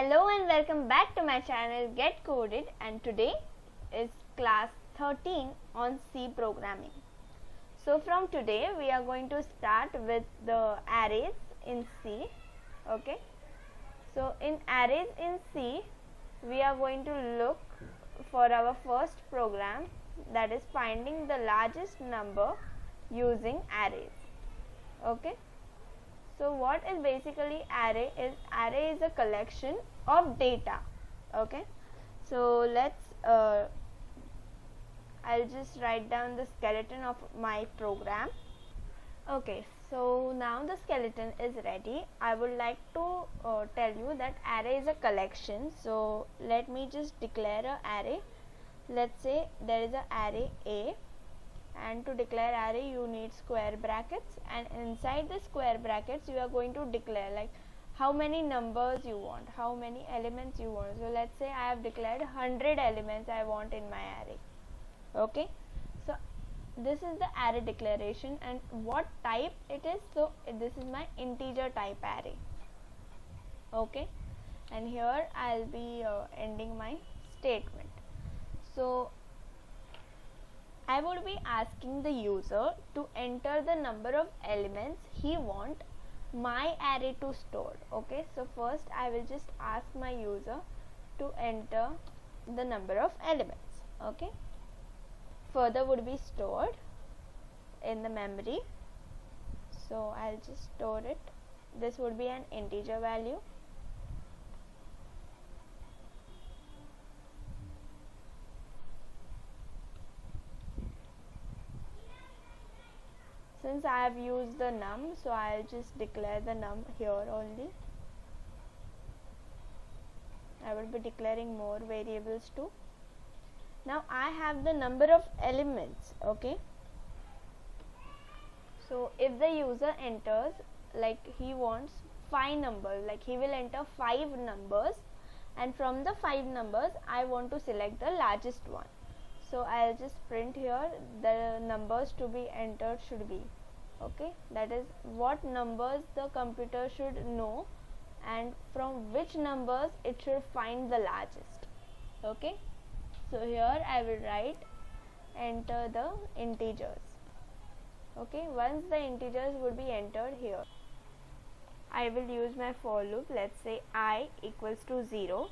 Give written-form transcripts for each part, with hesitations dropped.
Hello and welcome back to my channel Get Coded, and today is class 13 on C programming. So from today we are going to start with the arrays in C. Okay. So in arrays in C we are going to look for our first program, that is finding the largest number using arrays. Okay. So what is basically array is a collection of data. Okay, so let's I'll just write down the skeleton of my program. Okay, so now the skeleton is ready. I would like to tell you that array is a collection. So let me just declare an array. Let's say there is an array A, and to declare array you need square brackets, and inside the square brackets you are going to declare like how many numbers you want, how many elements you want. So let's say I have declared 100 elements I want in my array. Okay, so this is the array declaration, and what type it is. So this is my integer type array. Okay, and here I'll be ending my statement. So I would be asking the user to enter the number of elements he want my array to store. Okay, so first I will just ask my user to enter the number of elements. Okay, further would be stored in the memory. So I'll just store it. This would be an integer value. Since I have used the num, so I'll just declare the num here only. I will be declaring more variables too. Now I have the number of elements. Okay, so if the user enters, like he wants 5 numbers, like he will enter 5 numbers, and from the 5 numbers I want to select the largest one. So I'll just print here the numbers to be entered should be. Okay, that is what numbers the computer should know, and from which numbers it should find the largest. Okay, so here I will write enter the integers. Okay, once the integers would be entered here, I will use my for loop. Let's say I equals to 0.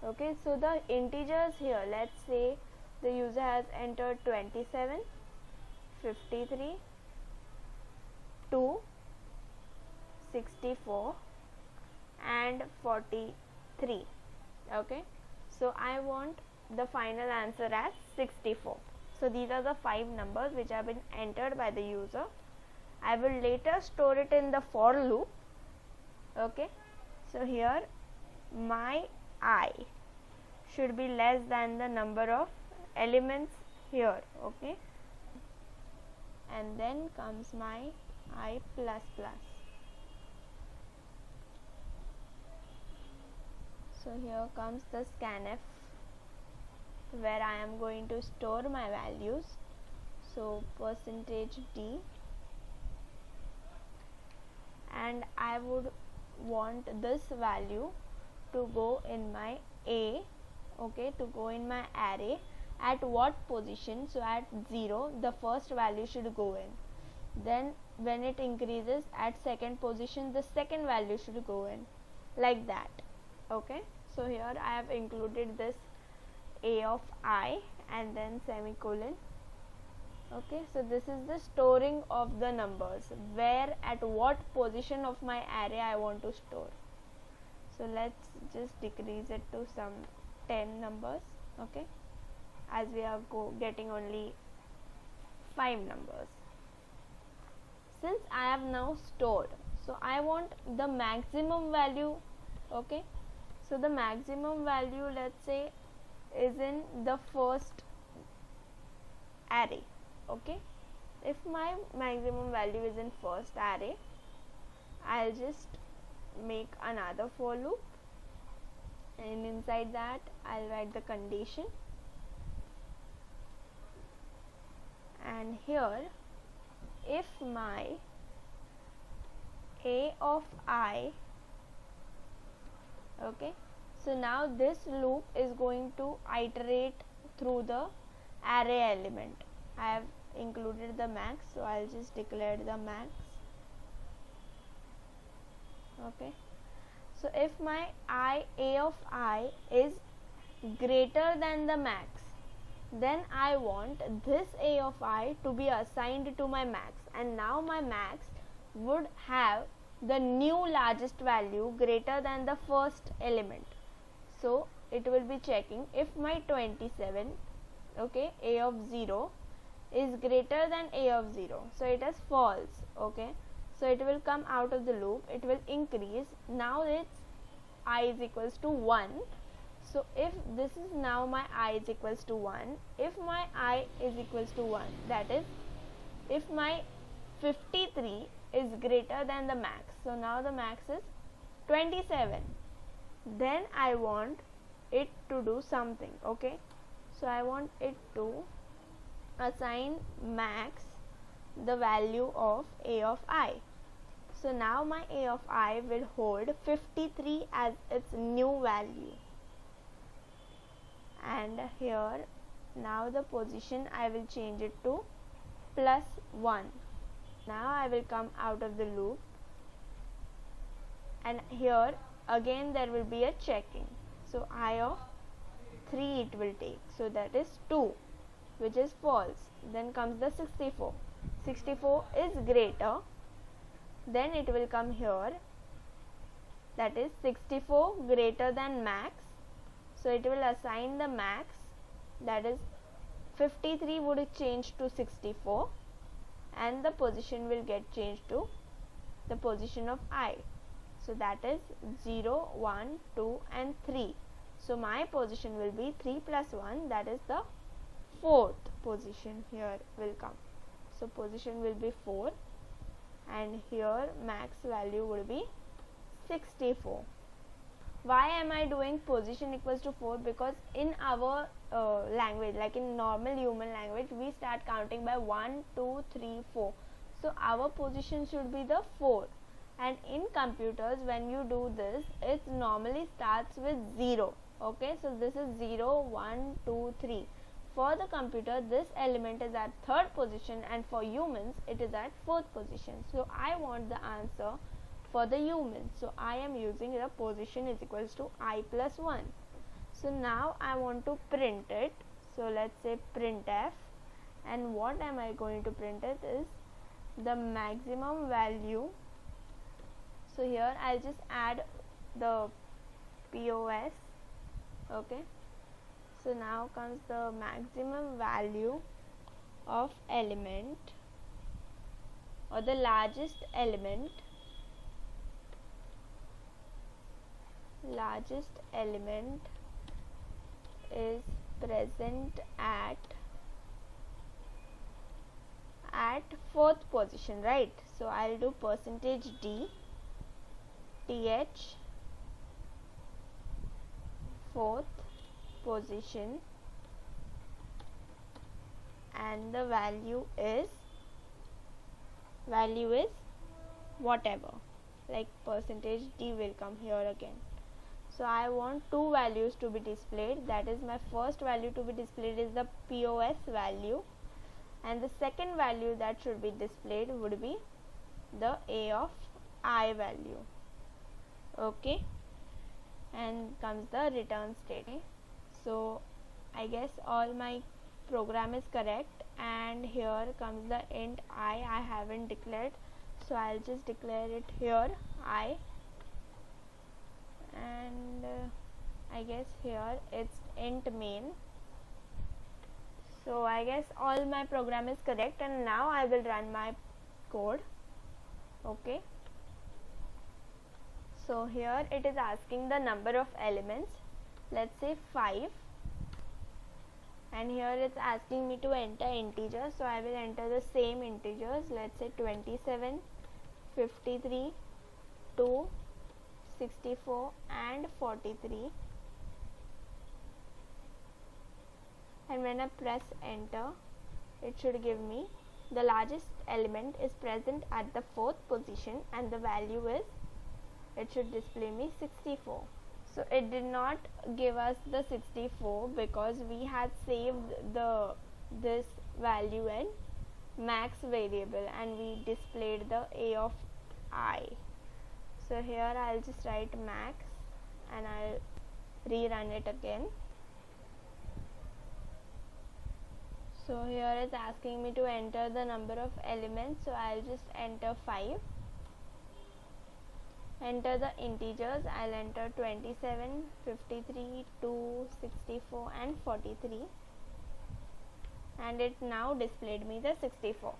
Okay, so the integers here, let's say the user has entered 27, 53, 2, 64 and 43. Okay, so I want the final answer as 64. So these are the 5 numbers which have been entered by the user. I will later store it in the for loop. Okay, so here my I should be less than the number of elements here. Okay, and then comes my I plus plus. So here comes the scanf, where I am going to store my values. So %d, and I would want this value to go in my A. Okay, to go in my array at what position? So at 0 the first value should go in, then when it increases at second position the second value should go in, like that. Okay, so here I have included this A of I and then semicolon. Okay, so this is the storing of the numbers, where at what position of my array I want to store. So let's just decrease it to some 10 numbers. Okay, as we are getting only 5 numbers. Since I have now stored, so I want the maximum value. Okay, so the maximum value, let's say, is in the first array. Okay, if my maximum value is in first array, I'll just make another for loop, and inside that I'll write the condition, and here if my A of I Okay, so now this loop is going to iterate through the array element. I have included the max, so I'll just declare the max. Okay, so if my a of I is greater than the max, then I want this a of I to be assigned to my max, and now my max would have the new largest value greater than the first element. So it will be checking if my 27, okay, a of 0 is greater than a of 0, so it is false. Okay, so it will come out of the loop, it will increase. Now its I is equals to 1. So if this is now my I is equals to 1, if my I is equals to 1, that is if my 53 is greater than the max, so now the max is 27, then I want it to do something. Okay, so I want it to assign max the value of a of I. So now my a of I will hold 53 as its new value, and here now the position I will change it to +1. Now I will come out of the loop, and here again there will be a checking. So I of 3 it will take, so that is 2, which is false. Then comes the 64. 64 is greater, then it will come here, that is 64 greater than max, so it will assign the max, that is 53 would change to 64, and the position will get changed to the position of I. So that is 0, 1, 2 and 3. So my position will be 3 plus 1, that is the fourth position here will come. So position will be 4, and here max value will be 64. Why am I doing position equals to 4? Because in our language, like in normal human language, we start counting by 1, 2, 3, 4. So our position should be the 4. And in computers, when you do this, it normally starts with 0. Okay, so this is 0, 1, 2, 3. For the computer, this element is at third position, and for humans, it is at fourth position. So I want the answer for the humans. So I am using the position is equals to I plus 1. So now I want to print it. So let's say printf, and what am I going to print it is the maximum value. So here I'll just add the POS. Okay, so now comes the maximum value of element, or the largest element. Largest element is present at fourth position, right? So I'll do %d th fourth position, and the value is whatever, like %d will come here again. So I want two values to be displayed, that is my first value to be displayed is the POS value, and the second value that should be displayed would be the A of I value. Okay, and comes the return statement. So I guess all my program is correct, and here comes the int I haven't declared, so I'll just declare it here I, and I guess here it's int main. So I guess all my program is correct, and now I will run my code. Okay, so here it is asking the number of elements, let's say 5, and here it's asking me to enter integers, so I will enter the same integers, let's say 27, 53, 2, 64 and 43, and when I press enter, it should give me the largest element is present at the fourth position, and the value is, it should display me 64. So it did not give us the 64 because we had saved this value in max variable and we displayed the a of I. So here I'll just write max and I'll rerun it again. So here it's asking me to enter the number of elements, so I'll just enter 5. Enter the integers, I'll enter 27, 53, 2, 64 and 43, and it now displayed me the 64.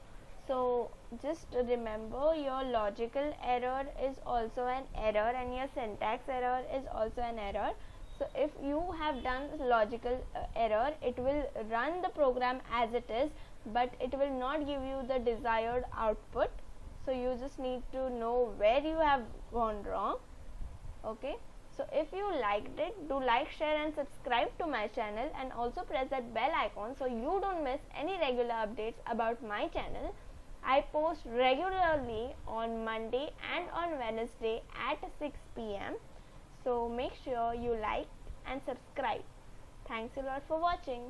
So just remember, your logical error is also an error and your syntax error is also an error. So if you have done logical error, it will run the program as it is, but it will not give you the desired output. So you just need to know where you have gone wrong. Okay, so if you liked it, do like, share and subscribe to my channel, and also press that bell icon so you don't miss any regular updates about my channel. I post regularly on Monday and on Wednesday at 6 p.m. So make sure you like and subscribe. Thanks a lot for watching.